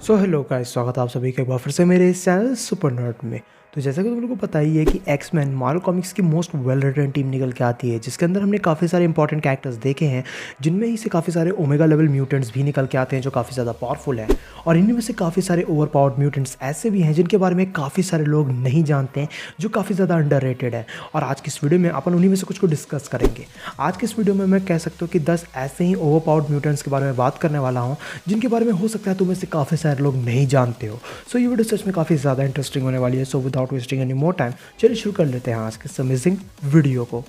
So hello guys, स्वागत है आप सभी का एक बार फिर से मेरे इस चैनल सुपर नर्ड में। तो जैसा कि तुम लोगों को पता ही है कि एक्स-मैन मार्वल कॉमिक्स की मोस्ट वेल रिटन टीम निकल के आती है, जिसके अंदर हमने काफ़ी सारे इंपॉर्टेंट कैरेक्टर्स देखे हैं, जिनमें ही से काफ़ी सारे ओमेगा लेवल म्यूटेंट्स भी निकल के आते हैं जो काफ़ी ज़्यादा पावरफुल हैं। और इनमें से काफ़ी सारे ओवर पावर्ड म्यूटेंट्स ऐसे भी हैं जिनके बारे में काफ़ी सारे लोग नहीं जानते हैं, जो काफ़ी ज़्यादा अंडररेटेड है। और आज की इस वीडियो में अपन उन्हीं में से कुछ को डिस्कस करेंगे। आज की इस वीडियो में मैं कह सकता हूँ कि 10 ऐसे ही ओवर पावर्ड म्यूटेंट्स के बारे में बात करने वाला हूँ, जिनके बारे में हो सकता है तुम्हें से काफ़ी सारे लोग नहीं जानते हो। सो ये वीडियो सच में काफ़ी ज़्यादा इंटरेस्टिंग होने वाली है। So without wasting any more time, चलिए शुरू कर लेते हैं आज के इस अमेजिंग वीडियो को।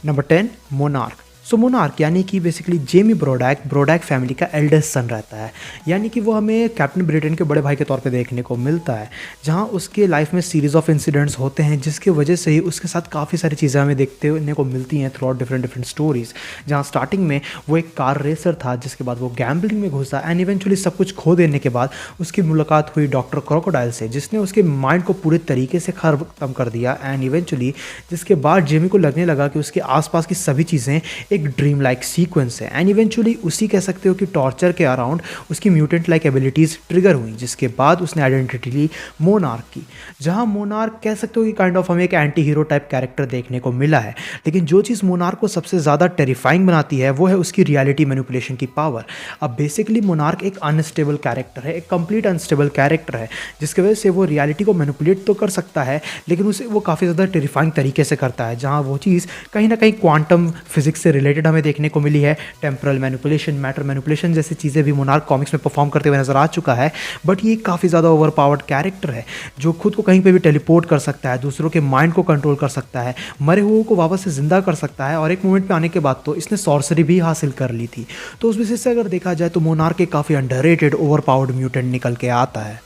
Number 10, monarch. सो मोनार्क यानी कि बेसिकली जेमी ब्रोडैक फैमिली का एल्डेस्ट सन रहता है, यानी कि वो हमें कैप्टन ब्रिटेन के बड़े भाई के तौर पे देखने को मिलता है, जहाँ उसके लाइफ में सीरीज़ ऑफ इंसिडेंट्स होते हैं जिसकी वजह से ही उसके साथ काफ़ी सारी चीज़ें हमें देखने को मिलती हैं थ्रू आउट डिफरेंट स्टोरीज़। जहाँ स्टार्टिंग में वो एक कार रेसर था, जिसके बाद वो गैम्बलिंग में घुसा एंड इवेंचुअली सब कुछ खो देने के बाद उसकी मुलाकात हुई डॉक्टर क्रोकोडाइल से, जिसने उसके माइंड को पूरे तरीके से ख़त्म कर दिया। एंड इवेंचुअली जिसके बाद जेमी को लगने लगा कि उसके आसपास की सभी चीज़ें एक ड्रीम लाइक सीक्वेंस है। एंड इवेंचुअली उसी कह सकते हो कि टॉर्चर के अराउंड उसकी म्यूटेंट लाइक एबिलिटीज़ ट्रिगर हुई, जिसके बाद उसने आइडेंटिटी ली मोनार्क की। जहां मोनार्क कह सकते हो कि काइंड ऑफ हमें एक एंटी हीरो टाइप कैरेक्टर देखने को मिला है, लेकिन जो चीज़ मोनार्क को सबसे ज़्यादा टेरिफाइंग बनाती है वो है उसकी रियलिटी मैनिपुलेशन की पावर। अब बेसिकली मोनार्क एक अनस्टेबल कैरेक्टर है, एक कंप्लीट अनस्टेबल कैरेक्टर है, जिसकी वजह से वो रियलिटी को मैनिपुलेट तो कर सकता है, लेकिन उसे वो काफ़ी ज़्यादा टेरिफाइंग तरीके से करता है। जहाँ वो चीज़ कहीं ना कहीं क्वांटम फिजिक्स से रिलेटेड हमें देखने को मिली है। टेम्परल मैनिपुलेशन, मैटर मैनिपुलेशन जैसी चीज़ें भी मोनार्क कॉमिक्स में परफॉर्म करते हुए नजर आ चुका है। बट ये काफ़ी ज़्यादा ओवर पावर्ड कैरेक्टर है, जो खुद को कहीं पे भी टेलीपोर्ट कर सकता है, दूसरों के माइंड को कंट्रोल कर सकता है, मरे हुए को वापस से जिंदा कर सकता है, और एक मोमेंट पे आने के बाद तो इसने सॉर्सरी भी हासिल कर ली थी। तो उस विषय से अगर देखा जाए तो मोनार्क एक काफ़ी अंडररेटेड ओवर पावर्ड म्यूटेंट निकल के आता है।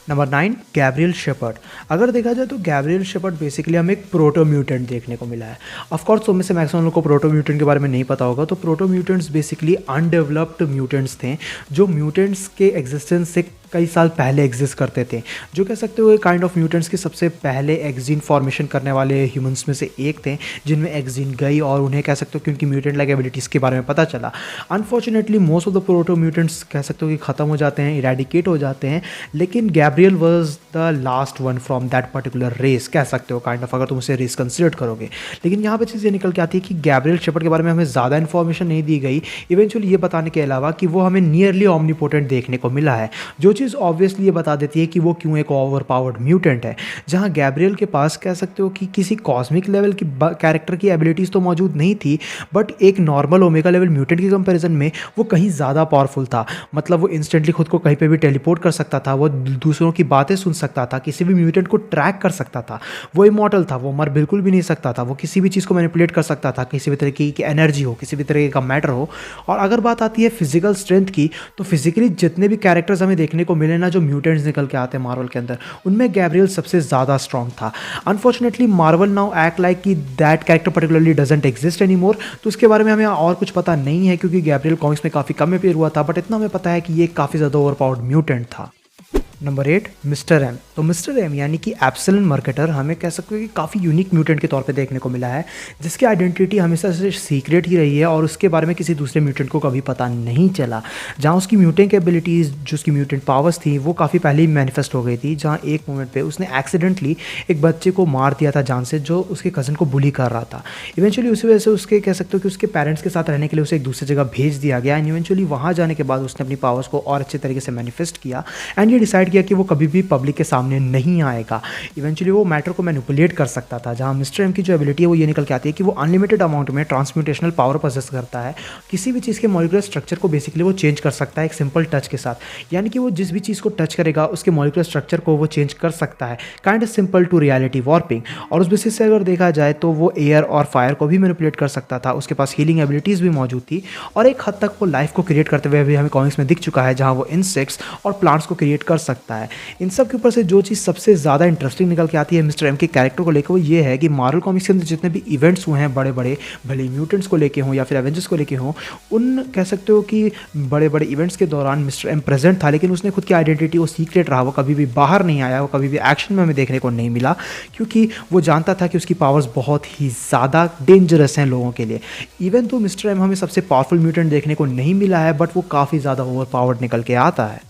Number 9, Gabriel Shepherd. अगर देखा जाए तो गैब्रियल शेपर्ड बेसिकली हमें एक प्रोटो म्यूटेंट देखने को मिला है। ऑफकोर्स उनमें से मैक्सिमम लोगों को प्रोटो म्यूटेंट के बारे में नहीं पता होगा। तो proto mutants basically undeveloped mutants थे, जो म्यूटेंट्स के एग्जिस्टेंस से कई साल पहले एग्जिस्ट करते थे, जो कह सकते हो काइंड ऑफ म्यूटेंट्स के सबसे पहले एक्सजीन फॉर्मेशन करने वाले ह्यूमंस में से एक थे, जिनमें एक्सजीन गई और उन्हें कह सकते हो कि उनकी म्यूटेंट लाइक एबिलिटीज़ के बारे में पता चला। Unfortunately most of the proto mutants कह सकते हो कि ख़त्म हो जाते हैं, इरेडिकेट हो जाते हैं, लेकिन Gabriel was the last one from that particular race, कह सकते हो काइंड ऑफ, अगर तुम उसे रेस कंसिडर करोगे। लेकिन यहाँ पर चीज़ ये निकल के आती है कि गैब्रियल शेपर्ड के बारे में हमें ज़्यादा इन्फॉर्मेशन नहीं दी गई, इवेंचुअली ये बताने के अलावा कि वो हमें नियरली ऑमनीपोटेंट देखने को मिला है, जो चीज़ ऑब्वियसली ये बता देती है कि वो क्यों एक ओवर पावर्ड म्यूटेंट है। जहाँ गैब्रियल के पास कह सकते हो कि किसी कॉस्मिक लेवल की कैरेक्टर की एबिलिटीज़ तो मौजूद नहीं थी, बट एक नॉर्मल ओमेगा लेवल म्यूटेंट की कंपैरिजन में वो कहीं ज़्यादा पावरफुल था। मतलब वो इंस्टेंटली खुद को कहीं पे भी टेलीपोर्ट कर सकता था, वो दूसरों की बातें सुन सकता था, किसी भी म्यूटेंट को ट्रैक कर सकता था, वो इमॉर्टल था, वो मर बिल्कुल भी नहीं सकता था, वो किसी भी चीज़ को मैनिपुलेट कर सकता था, किसी भी तरीके की एनर्जी हो, किसी भी तरीके का मैटर हो। और अगर बात आती है फिजिकल स्ट्रेंथ की, तो फिजिकली जितने भी कैरेक्टर्स हमें देखने को मिले ना, जो म्यूटेंट्स निकल के आते हैं मार्वल के अंदर, उनमें गैब्रियल सबसे ज़्यादा स्ट्रॉन्ग था। Unfortunately Marvel now act like कि that character particularly doesn't exist any more, तो उसके बारे में हमें और कुछ पता नहीं है, क्योंकि गैब्रियल कॉमिक्स में काफ़ी कम अपीयर हुआ था। बट इतना हमें पता है कि ये काफ़ी ज़्यादा ओवरपावर्ड म्यूटेंट था। Number 8, mister M. तो मिस्टर एम यानी कि एप्सिलॉन मर्केटर हमें कह सकते हो कि काफ़ी यूनिक म्यूटेंट के तौर पे देखने को मिला है, जिसकी आइडेंटिटी हमेशा से सीक्रेट ही रही है और उसके बारे में किसी दूसरे म्यूटेंट को कभी पता नहीं चला। जहाँ उसकी म्यूटेंट एबिलिटीज़, जो उसकी म्यूटेंट पावर्स थी, वो काफ़ी पहले ही मैनिफेस्ट हो गई थी। जहाँ एक मोमेंट पे उसने एक्सीडेंटली एक बच्चे को मार दिया था जान से, जो उसके कज़न को बुली कर रहा था। इवेंचुअली उसी वजह से उसके कह सकते हो कि उसके पेरेंट्स के साथ रहने के लिए उसे एक दूसरी जगह भेज दिया गया। एंड इवेंचुअली वहाँ जाने के बाद उसने अपनी पावर्स को और अच्छे तरीके से मैनिफेस्ट किया एंड ये डिसाइड किया कि वो कभी भी पब्लिक के सामने नहीं आएगा। इवेंचुअली वो मैटर को मैनिपुलेट कर सकता था। जहाँ मिस्टर एम की जो एबिलिटी है वो ये निकल के आती है कि वो अनलिमिटेड अमाउंट में ट्रांसम्यूटेशनल पावर पोसेस करता है। किसी भी चीज़ के मॉलिक्यूलर स्ट्रक्चर को बेसिकली वो चेंज कर सकता है एक सिंपल टच के साथ, यानी कि वो जिस भी चीज़ को टच करेगा उसके मॉलिक्यूलर स्ट्रक्चर को वो चेंज कर सकता है, kind of simple to reality warping. और उस बेसिस से अगर देखा जाए तो वो एयर और फायर को भी मैनिपुलेट कर सकता था। उसके पास हीलिंग एबिलिटीज़ भी मौजूद थी और एक हद तक वो लाइफ को क्रिएट करते हुए भी हमें कॉमिक्स में दिख चुका है, जहाँ वो इंसेक्ट्स और प्लांट्स को क्रिएट कर सकता है। इन सब के ऊपर से जो चीज़ सबसे ज़्यादा इंटरेस्टिंग निकल के आती है मिस्टर एम के कैरेक्टर को लेकर, वो ये है कि मार्वल कॉमिक्स के अंदर जितने भी इवेंट्स हुए हैं बड़े बड़े, भले म्यूटेंट्स को लेके हों या फिर एवेंजर्स को लेके हों, उन कह सकते हो कि बड़े बड़े इवेंट्स के दौरान मिस्टर एम प्रेजेंट था, लेकिन उसने खुद की आइडेंटिटी वो सीक्रेट रहा, वो कभी भी बाहर नहीं आया, वो कभी भी एक्शन में हमें देखने को नहीं मिला, क्योंकि वो जानता था कि उसकी पावर्स बहुत ही ज़्यादा डेंजरस हैं लोगों के लिए। इवन तो मिस्टर एम हमें सबसे पावरफुल म्यूटेंट देखने को नहीं मिला है, बट वो काफ़ी ज़्यादा ओवर पावर्ड निकल के आता है।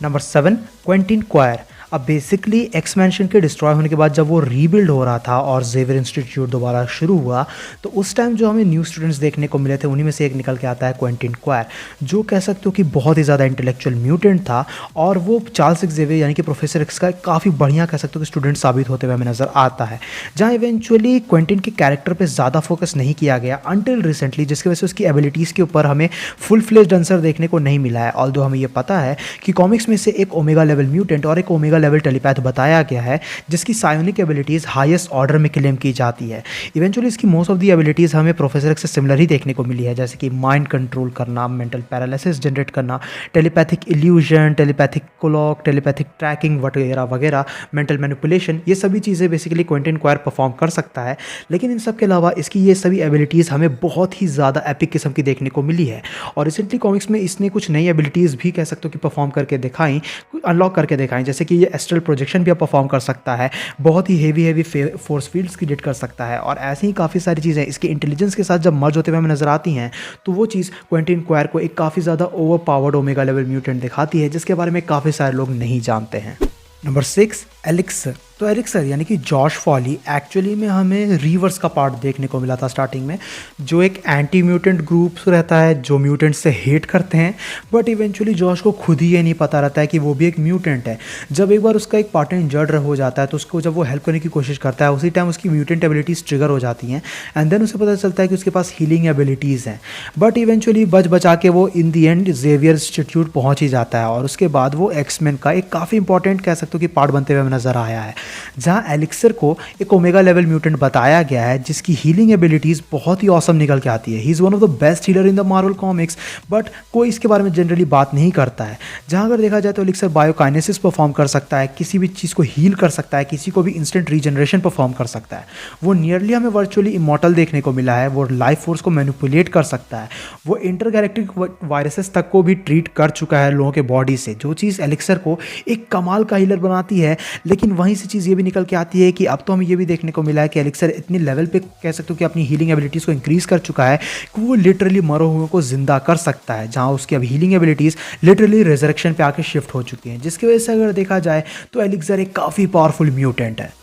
Number 7, Quentin Quire. अब बेसिकली एक्स मैंशन के डिस्ट्रॉय होने के बाद जब वो रीबिल्ड हो रहा था और जेवियर इंस्टीट्यूट दोबारा शुरू हुआ, तो उस टाइम जो हमें न्यू स्टूडेंट्स देखने को मिले थे उन्हीं में से एक निकल के आता है क्वेंटिन क्वायर, जो कह सकते हो कि बहुत ही ज़्यादा इंटेलेक्चुअल म्यूटेंट था और वो चार्ल्स जेवियर यानी कि प्रोफेसर एक्स का काफ़ी बढ़िया कह सकते हो कि स्टूडेंट साबित होते हुए हमें नज़र आता है। जहाँ इवेंचुअली क्वेंटिन के कैरेक्टर पर ज़्यादा फोकस नहीं किया गया अनटिल रिसेंटली, जिसकी वजह से उसकी एबिलिटीज़ के ऊपर हमें फुल फ्लेज्ड आंसर देखने को नहीं मिला है। ऑल्दो हमें ये पता है कि कॉमिक्स में से एक ओमेगा लेवल म्यूटेंट और एक ओमेगा लेवल टेलीपैथ बताया गया है जिसकी सायोनिक एबिलिटीज़ हाईएस्ट ऑर्डर में क्लेम की जाती है। इवेंचुअली इसकी मोस्ट ऑफ दी एबिलिटीज़ हमें प्रोफेसर एक्स से सिमिलर ही देखने को मिली है, जैसे कि माइंड कंट्रोल करना, मेंटल पैरालिसिस जनरेट करना, telepathic illusion, telepathic cloak, telepathic tracking वगैरह वगैरह, मेंटल मैनिपुलेशन, ये सभी चीज़ें बेसिकली क्वेंटिन क्वायर परफॉर्म कर सकता है। लेकिन इन सब के अलावा इसकी ये सभी एबिलिटीज़ हमें बहुत ही ज़्यादा एपिक किस्म की देखने को मिली है और रिसेंटली कॉमिक्स में इसने कुछ नई एबिलिटीज़ भी कह सकते हो कि परफॉर्म करके दिखाई, अनलॉक करके दिखाई, जैसे कि ये एस्ट्रल प्रोजेक्शन भी परफॉर्म कर सकता है, बहुत ही हेवी फोर्स फील्ड्स क्रिएट कर सकता है और ऐसे ही काफ़ी सारी चीज़ें इसके इंटेलिजेंस के साथ जब मर्ज होते हुए हमें नजर आती हैं तो वो चीज़ क्वेंटिन क्वायर को एक काफ़ी ज़्यादा over powered omega level mutant दिखाती है जिसके बारे में काफ़ी सारे लोग नहीं जानते हैं। Number 6, elixir. तो एलिक्सर यानी कि जॉश फॉली एक्चुअली में हमें रीवर्स का पार्ट देखने को मिला था स्टार्टिंग में, जो एक एंटी म्यूटेंट ग्रुप रहता है जो म्यूटेंट से हेट करते हैं, बट इवेंचुअली जॉश को खुद ही ये नहीं पता रहता है कि वो भी एक म्यूटेंट है। जब एक बार उसका एक पार्टनर इंजर्ड हो जाता है तो उसको जब वो हेल्प करने की कोशिश करता है उसी टाइम उसकी म्यूटेंट एबिलिटीज़ ट्रिगर हो जाती हैं एंड देन उसे पता चलता है कि उसके पास हीलिंग एबिलिटीज़ हैं, बट इवेंचुअली बच बचा के वो इन दी एंड जेवियर इंस्टीट्यूट पहुँच ही जाता है और उसके बाद वो एक्समैन का एक काफ़ी इंपॉर्टेंट कह सकते हो कि पार्ट बनते हुए नज़र आया है, जहां एलिक्सर को एक ओमेगा लेवल म्यूटेंट बताया गया है जिसकी हीलिंग एबिलिटीज़ बहुत ही ऑसम निकल के आती है। He is one of the best healer in the Marvel comics, but कोई इसके बारे में जनरली बात नहीं करता है। जहां अगर देखा जाए तो एलिक्सर बायोकाइनेसिस परफॉर्म कर सकता है, किसी भी चीज़ को हील कर सकता है, किसी को भी इंस्टेंट रीजनरेशन परफॉर्म कर सकता है। वो नियरली हमें वर्चुअली इमॉर्टल देखने को मिला है, वो लाइफ फोर्स को मैनिपुलेट कर सकता है, वो इंटरगैलेक्टिक वायरसेस तक को भी ट्रीट कर चुका है लोगों के बॉडी से, जो चीज़ एलिक्सर को एक कमाल का हीलर बनाती है। लेकिन वहीं से चीज़ ये भी निकल के आती है कि अब तो हमें ये भी देखने को मिला है कि एलिक्सर इतने लेवल पे कह सकते हो कि अपनी हीलिंग एबिलिटीज़ को इंक्रीज़ कर चुका है कि वो लिटरली मरो हुए को जिंदा कर सकता है, जहां उसकी अब हीलिंग एबिलिटीज़ लिटरली रिजरेक्शन पे आके शिफ्ट हो चुकी हैं, जिसकी वजह से अगर देखा जाए तो एलिक्सर एक काफ़ी पावरफुल म्यूटेंट है।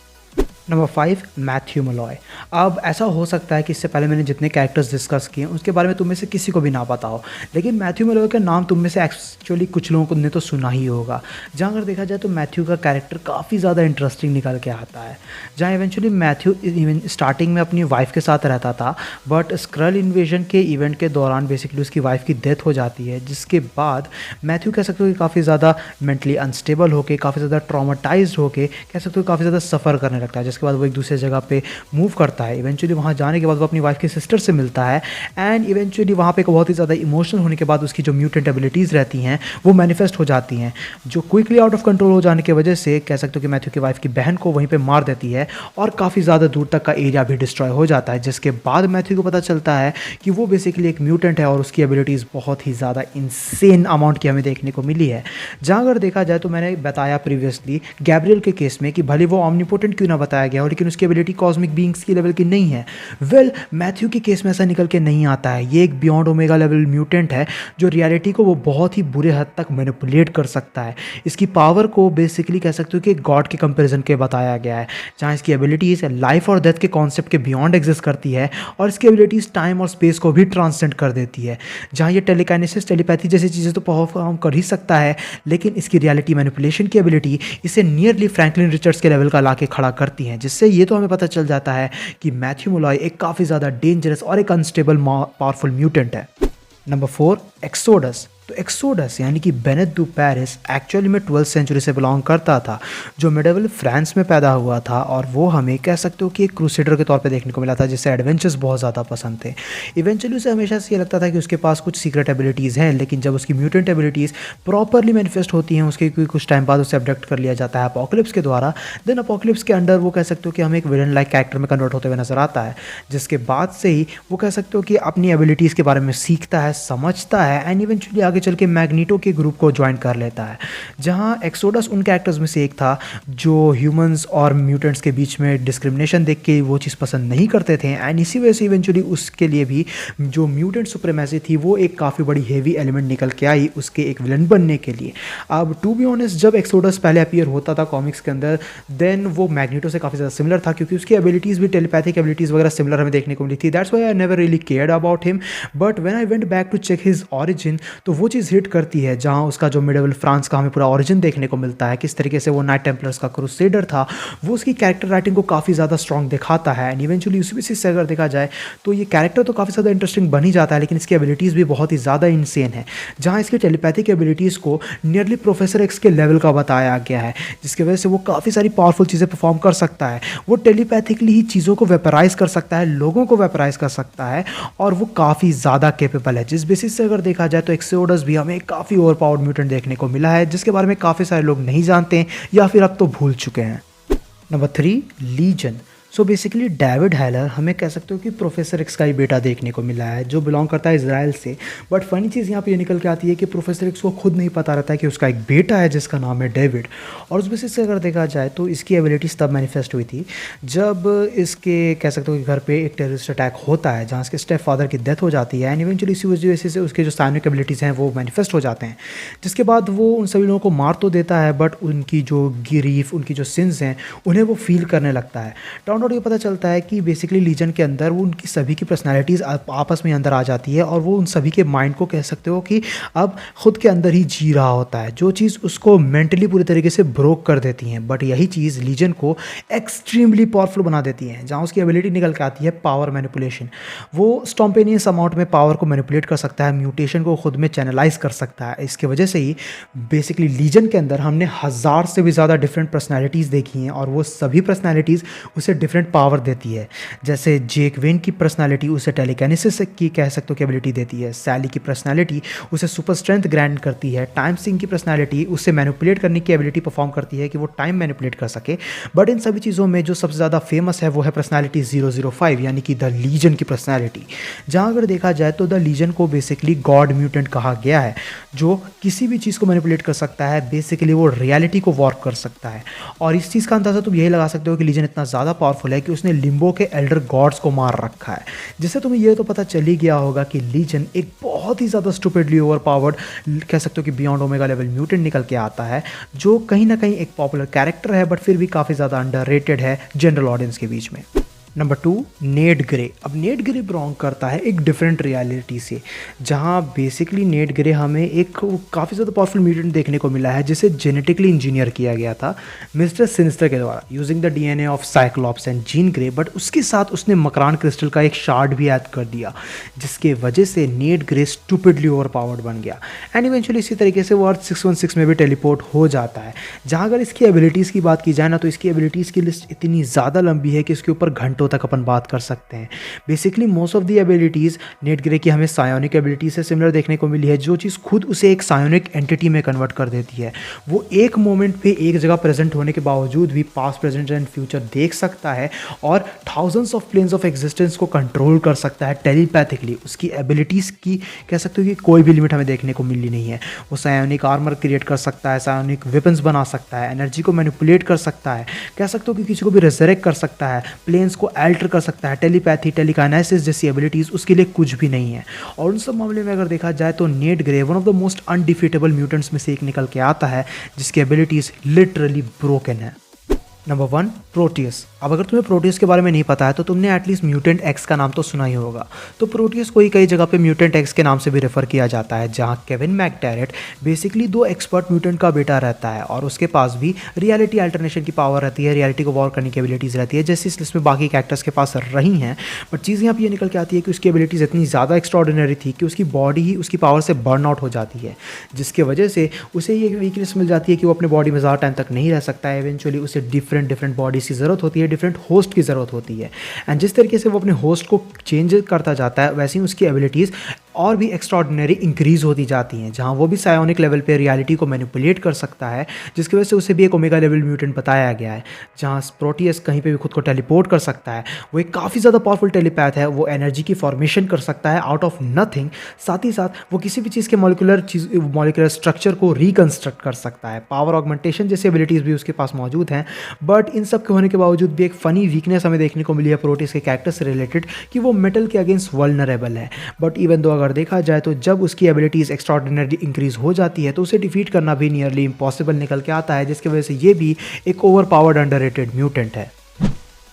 Number 5, Matthew Malloy. अब ऐसा हो सकता है कि इससे पहले मैंने जितने कैरेक्टर्स डिस्कस किए उसके बारे में तुम में से किसी को भी ना पता हो, लेकिन मैथ्यू मलॉय का नाम तुम में से एक्चुअली कुछ लोगों ने तो सुना ही होगा। जहाँ अगर देखा जाए तो मैथ्यू का कैरेक्टर काफ़ी ज़्यादा इंटरेस्टिंग निकल के आता है, जहाँ इवेंचुअली मैथ्यू स्टार्टिंग में अपनी वाइफ के साथ रहता था, बट स्क्रल इन्वेजन के इवेंट के दौरान बेसिकली उसकी वाइफ की डेथ हो जाती है, जिसके बाद मैथ्यू कह सकते हो कि काफ़ी ज़्यादा मेंटली अनस्टेबल होकर, काफ़ी ज़्यादा ट्रॉमाटाइज होकर कह सकते हो काफ़ी ज़्यादा सफ़र करने लगता है, जिसके बाद वो एक दूसरे जगह पे मूव करता है। इवेंचुअली वहाँ जाने के बाद वो अपनी वाइफ की सिस्टर से मिलता है एंड इवेंचुअली वहाँ पे एक बहुत ही ज़्यादा इमोशनल होने के बाद उसकी जो म्यूटेंट एबिलिटीज़ रहती हैं वो मैनिफेस्ट हो जाती हैं, जो क्विकली आउट ऑफ कंट्रोल हो जाने की वजह से कह सकते हो कि मैथ्यू की वाइफ की बहन को वहीं पे मार देती है और काफ़ी ज़्यादा दूर तक का एरिया भी डिस्ट्रॉय हो जाता है, जिसके बाद मैथ्यू को पता चलता है कि वो बेसिकली एक म्यूटेंट है और उसकी एबिलिटीज़ बहुत ही ज़्यादा इंसेन अमाउंट की हमें देखने को मिली है। जहाँ अगर देखा जाए तो मैंने बताया प्रीवियसली गैब्रियल के केस में कि भले वो ऑमनीपोटेंट क्यों ना बताया गया हो, लेकिन उसकी एबिलिटी कॉस्मिक बीइंग्स की लेवल की नहीं है। वेल मैथ्यू के केस में ऐसा निकल के नहीं आता है, ये एक बियॉन्ड ओमेगा लेवल म्यूटेंट है जो रियलिटी को वो बहुत ही बुरे हद तक मैनिपुलेट कर सकता है। इसकी पावर को बेसिकली कह सकते हो कि गॉड के कंपैरिजन के बताया गया है, जहाँ इसकी एबिलिटीज़ लाइफ और डेथ के कॉन्सेप्ट के बियॉन्ड एग्जिस्ट करती है और इसकी एबिलिटीज़ टाइम और स्पेस को भी ट्रांसेंड कर देती है। जहाँ ये टेलीकाइनेसिस, टेलीपैथी जैसी चीज़ें तो परफॉर्म कर ही सकता है, लेकिन इसकी रियलिटी मैनिपुलेशन की एबिलिटी इसे नियरली फ्रैंकलिन रिचर्ड्स के लेवल का ला के खड़ा करती हैं, जिससे ये तो हमें पता चल जाता है कि मैथ्यू मलॉय एक काफ़ी ज़्यादा डेंजरस और एक अनस्टेबल पावरफुल म्यूटेंट है। Number 4, exodus. तो एक्सोडस यानी कि बेनेट दू पेरिस एक्चुअली में 12th सेंचुरी से बिलोंग करता था, जो मिडेवल फ्रांस में पैदा हुआ था और वो हमें कह सकते हो कि एक क्रूसेडर के तौर पे देखने को मिला था, जिससे एडवेंचर्स बहुत ज़्यादा पसंद थे। इवेंचुअली उसे हमेशा से ये लगता था कि उसके पास कुछ सीक्रेट एबिलिटीज़ हैं, लेकिन जब उसकी म्यूटेंट एबिलिटीज़ प्रॉपरली मैनिफेस्ट होती हैं उसके कुछ टाइम बाद उसे अबडक्ट कर लिया जाता है अपोकलिप्स के द्वारा। देन अपोकलिप्स के अंडर वो कह सकते हो कि हमें एक विलन लाइक कैरेक्टर में कन्वर्ट होते हुए नजर आता है, जिसके बाद से ही वो कह सकते हो कि अपनी एबिलिटीज़ के बारे में सीखता है, समझता है एंड इवेंचुअली आगे आगे चल के मैग्नीटो के ग्रुप को ज्वाइन कर लेता है, जहाँ एक्सोडस उन कैरेक्टर्स में से एक था जो ह्यूमंस और म्यूटेंट्स के बीच में डिस्क्रिमिनेशन देख के वो चीज़ पसंद नहीं करते थे। एंड इसी वजह से इवेंचुअली उसके लिए भी जो म्यूटेंट सुप्रीमेसी थी वो एक काफ़ी बड़ी हेवी एलिमेंट निकल के आई उसके एक विलन बनने के लिए। अब टू बी ऑनेस्ट, जब एक्सोडस पहले अपीयर होता था कॉमिक्स के अंदर, देन वो मैग्नीटो से काफ़ी ज़्यादा सिमिलर था, क्योंकि उसकी एबिलिटीज़ भी टेलीपैथिक एबिलिटीज़ वगैरह सिमिलर हमें देखने को मिली थी। That's why I never really cared about him. But when I went back to check his origin, तो वो चीज़ हिट करती है, जहाँ उसका जो मिडेवल फ्रांस का हमें पूरा ऑरिजिन देखने को मिलता है, किस तरीके से वो नाइट टेम्पलर्स का क्रूसेडर था। वो उसकी कैरेक्टर राइटिंग को काफ़ी ज़्यादा स्ट्रॉन्ग दिखाता है। एंड इवेंचुअली उसी बेसिस से अगर देखा जाए तो ये कैरेक्टर तो काफ़ी ज़्यादा इंटरेस्टिंग बन ही जाता है, लेकिन इसकी एबिलिटीज़ भी बहुत ही ज़्यादा इंसेन है, जहाँ इसकी टेलीपैथिक एबिलिटीज़ को नियरली प्रोफेसर एक्स के लेवल का बताया गया है, जिसकी वजह से वो काफ़ी सारी पावरफुल चीज़ें परफॉर्म कर सकता है। वो टेलीपैथिकली ही चीज़ों को वेपराइज कर सकता है, लोगों को वेपराइज कर सकता है, और वो काफ़ी ज़्यादा कैपेबल है। जिस बेसिस से अगर देखा जाए तो एक्सोडस भी हमें काफ़ी ओवर पावर्ड म्यूटेंट देखने को मिला है, जिसके बारे में काफ़ी सारे लोग नहीं जानते हैं या फिर अब तो भूल चुके हैं। Number 3, Legion. So basically David Haller हमें कह सकते हो कि प्रोफेसर एक्स का ही बेटा देखने को मिला है, जो बिलोंग करता है इजराइल से। बट फनी चीज़ यहाँ पे ये निकल के आती है कि प्रोफेसर एक्स को खुद नहीं पता रहता है कि उसका एक बेटा है जिसका नाम है डेविड। और उस बेसिस से अगर देखा जाए तो इसकी एबिलिटीज़ तब मैनिफेस्ट हुई थी जब इसके कह सकते हो कि घर पे एक टेररिस्ट अटैक होता है, जहाँ इसके स्टेप फादर की डेथ हो जाती है। एंड इवेंचुअली इसी वजह से उसके जो साइनिक एबिलिटीज़ हैं वो मैनिफेस्ट हो जाते हैं, जिसके बाद वो उन सभी लोगों को मार तो देता है, बट उनकी जो गिरीफ, उनकी जो सिंस हैं, उन्हें वो फील करने लगता है। टर्न आउट ये पता चलता है कि बेसिकली लीजन के अंदर वो उनकी सभी की पर्सनालिटीज़ आपस में अंदर आ जाती है, और वो उन सभी के माइंड को कह सकते हो कि अब खुद के अंदर ही जी रहा होता है, जो चीज़ उसको मेंटली पूरी तरीके से ब्रोक कर देती हैं। बट यही चीज़ लीजन को एक्सट्रीमली पावरफुल बना देती है, जहाँ उसकी एबिलिटी निकल के आती है पावर मैनिपुलेशन। वो स्टॉम्पेनियस अमाउंट में पावर को मैनिपुलेट कर सकता है, म्यूटेशन को खुद में चैनलाइज कर सकता है। इसके वजह से ही बेसिकली लीजन के अंदर हमने 1000 से भी ज़्यादा डिफरेंट पर्सनैलिटीज़ देखी हैं, और वो सभी पर्सनैलिटीज़ उसे डिफरेंट पावर देती है। जैसे जेक वेन की पर्सनालिटी उसे टेलीकिनेसिस की कह सकते हो कि एबिलिटी देती है, सैली की पर्सनालिटी उसे सुपर स्ट्रेंथ ग्रांट करती है, टाइम सिंह की पर्सनालिटी उसे मैनिपुलेट करने की एबिलिटी परफॉर्म करती है कि वो टाइम मैनिपुलेट कर सके। बट इन सभी चीज़ों में जो सबसे ज़्यादा फेमस है वो है पर्सनालिटी 005, यानी कि द लीजन की पर्सनालिटी, जहाँ अगर देखा जाए तो द लीजन को बेसिकली गॉड म्यूटेंट कहा गया है, जो किसी भी चीज़ को मैनिपुलेट कर सकता है। बेसिकली वो रियलिटी को वॉर्क कर सकता है, और इस चीज़ का अंदाज़ा तुम यही लगा सकते हो कि लीजन इतना ज़्यादा पावरफुल है कि उसने लिम्बो के एल्डर गॉड्स को मार रखा है, जिससे तुम्हें यह तो पता चल ही गया होगा कि लीजन एक बहुत ही ज़्यादा स्टूपिडली ओवर पावर्ड कह सकते हो कि बियॉन्ड ओमेगा लेवल म्यूटेंट निकल के आता है, जो कहीं ना कहीं एक पॉपुलर कैरेक्टर है, बट फिर भी काफ़ी ज़्यादा अंडररेटेड है जनरल ऑडियंस के बीच में। नंबर 2, नेड ग्रे। अब नेड ग्रे बिलोंग करता है एक डिफरेंट रियलिटी से, जहाँ बेसिकली नेड ग्रे हमें एक काफ़ी ज़्यादा पावरफुल म्यूटेंट देखने को मिला है, जिसे जेनेटिकली इंजीनियर किया गया था मिस्टर सिनिस्टर के द्वारा using the DNA of Cyclops and Jean Grey. But उसके साथ उसने मकरान क्रिस्टल का एक शार्ड भी ऐड कर दिया, जिसके वजह से नेड ग्रे स्टूपिडली ओवर पावर्ड बन गया। एंड इवेंचुअली इसी तरीके से वो अर्थ 616 में भी टेलीपोर्ट हो जाता है। जहाँ अगर इसकी एबिलिटीज़ की बात की जाए ना, तो इसकी एबिलिटीज़ की लिस्ट इतनी ज़्यादा लंबी है कि इसके ऊपर घंटों तक अपन बात कर सकते हैं। Basically most of the abilities net grey की हमें सायोनिक एबिलिटी से सिमिलर देखने को मिली है, जो चीज़ खुद उसे एक सायोनिक एंटिटी में कन्वर्ट कर देती है। वो एक मोमेंट पे एक जगह प्रेजेंट होने के बावजूद भी पास्ट, प्रेजेंट एंड फ्यूचर देख सकता है, और thousands of planes of existence को कंट्रोल कर सकता है टेलीपैथिकली। उसकी एबिलिटीज़ की कह सकते हो कि कोई भी लिमिट हमें देखने को मिली नहीं है। वो सायोनिक आर्मर क्रिएट कर सकता है, सायोनिक वेपन्स बना सकता है, एनर्जी को मैनिपुलेट कर सकता है, कह सकते हो कि किसी को भी रिजरेक्ट कर सकता है, प्लेन्स को अल्टर कर सकता है। टेलीपैथी, टेलीकाइनेसिस जैसी एबिलिटीज़ उसके लिए कुछ भी नहीं है। और उन सब मामले में अगर देखा जाए तो net grey one of the most undefeatable mutants में से एक निकल के आता है, जिसकी एबिलिटीज़ लिटरली ब्रोकन है। Number 1, Proteus. अब अगर तुम्हें प्रोटियस के बारे में नहीं पता है तो तुमने एटलीस्ट म्यूटेंट एक्स का नाम तो सुना ही होगा। तो प्रोटियस को ही कई जगह पे म्यूटेंट एक्स के नाम से भी रेफर किया जाता है, जहाँ केविन मैकटैरेट बेसिकली 2 एक्सपर्ट म्यूटेंट का बेटा रहता है, और उसके पास भी रियलिटी अल्टरनेशन की पावर रहती है, रियलिटी को वॉर करने की एबिलिटीज़ रहती है, जैसे इस लिस्ट में बाकी कैरेक्टर्स के पास रही हैं। बट चीज़ यहाँ पर ये निकल के आती है कि उसकी एबिलिटीज़ इतनी ज़्यादा एक्स्ट्रॉर्डिनरी थी कि उसकी बॉडी ही उसकी पावर से बर्न आउट हो जाती है, जिसकी वजह से उसे ये वीकनेस मिल जाती है कि वो अपने बॉडी में ज़्यादा टाइम तक नहीं रह सकता है। इवेंचुअली उसे डिफरेंट बॉडीज़ की ज़रूरत होती है, डिफरेंट होस्ट की ज़रूरत होती है। एंड जिस तरीके से वो अपने होस्ट को चेंज करता जाता है, वैसे ही उसकी एबिलिटीज़ और भी एक्स्ट्राऑर्डिनरी इंक्रीज़ होती जाती हैं, जहाँ वो भी सायोनिक लेवल पे रियलिटी को मैनिपुलेट कर सकता है, जिसकी वजह से उसे भी एक ओमेगा लेवल म्यूटेंट बताया गया है, जहाँ प्रोटियस कहीं पे भी खुद को टेलीपोर्ट कर सकता है। वो एक काफ़ी ज़्यादा पावरफुल टेलीपैथ है, वो एनर्जी की फॉर्मेशन कर सकता है आउट ऑफ नथिंग। साथ ही साथ वो किसी भी चीज़ के मॉलिक्यूलर स्ट्रक्चर को रिकंस्ट्रक्ट कर सकता है। पावर ऑगमेंटेशन जैसी एबिलिटीज़ भी उसके पास मौजूद हैं। बट इन सब के होने के बावजूद भी एक फ़नी वीकनेस हमें देखने को मिली है प्रोटियस के कैरेक्टर से रिलेटेड, कि वो मेटल के अगेंस्ट वल्नरेबल है। बट इवन दो अगर देखा जाए तो जब उसकी एबिलिटीज़ एक्स्ट्राऑर्डिनरी इंक्रीज हो जाती है तो उसे डिफीट करना भी नियरली इम्पॉसिबल निकल के आता है, जिसकी वजह से ये भी एक ओवर पावर्ड अंडररेटेड म्यूटेंट है।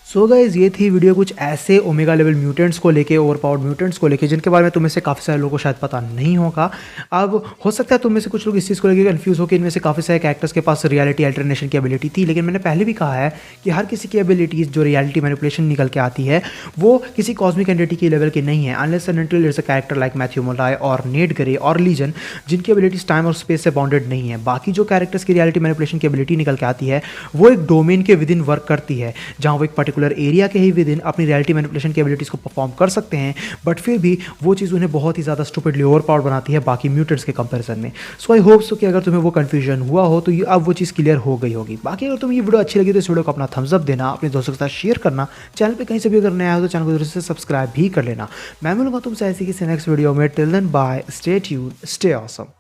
सो गाइज ये थी वीडियो कुछ ऐसे ओमेगा लेवल म्यूटेंट्स को लेके, ओवर पावर्ड म्यूटेंट्स को लेके, जिनके बारे में तुम्हें से काफ़ी सारे लोगों को शायद पता नहीं होगा। अब हो सकता है तुम में से कुछ लोग इस चीज़ को लेकर कंफ्यूज हो कि इनमें से काफ़ी सारे कैरेक्टर्स के पास रियलिटी अल्टरनेशन की एबिलिटी थी, लेकिन मैंने पहले भी कहा है कि हर किसी की एबिलिटीज़ जो रियलिटी मैनिपुलेशन निकल के आती है वो किसी कॉस्मिक एंटिटी की लेवल की नहीं है, unless and until it's a character like Matthew Malloy और नेट ग्रे और लीजन, जिनकी एबिलिटीज टाइम और स्पेस से बाउंडेड नहीं है। बाकी जो कैरेक्टर्स की रियलिटी मैनिपुलेशन की एबिलिटी निकल के आती है वो एक डोमेन के विद इन वर्क करती है, जहाँ वो एक पर्टिकुलर एरिया के ही विद इन अपनी रियलिटी मैनिपुलेशन की एबिलिटीज़ को परफॉर्म कर सकते हैं, बट फिर भी वो चीज़ उन्हें बहुत ही ज़्यादा स्टूपिडली ओवर पावर बनाती है बाकी म्यूटेंट्स के कंपैरिजन में। सो आई होप सो कि अगर तुम्हें वो कन्फ्यूजन हुआ हो तो अब वो चीज़ क्लियर हो गई होगी। बाकी अगर तुम्हें ये वीडियो अच्छी लगी तो इस वीडियो को अपना थम्स अप देना, अपने दोस्तों के साथ शेयर करना, चैनल पे कहीं से भी अगर नया हो तो चैनल को जरूर से सब्सक्राइब भी कर लेना। मैं मिलूंगा तुमसे ऐसी किसी नेक्स्ट वीडियो में। Till then bye, stay tuned, stay awesome.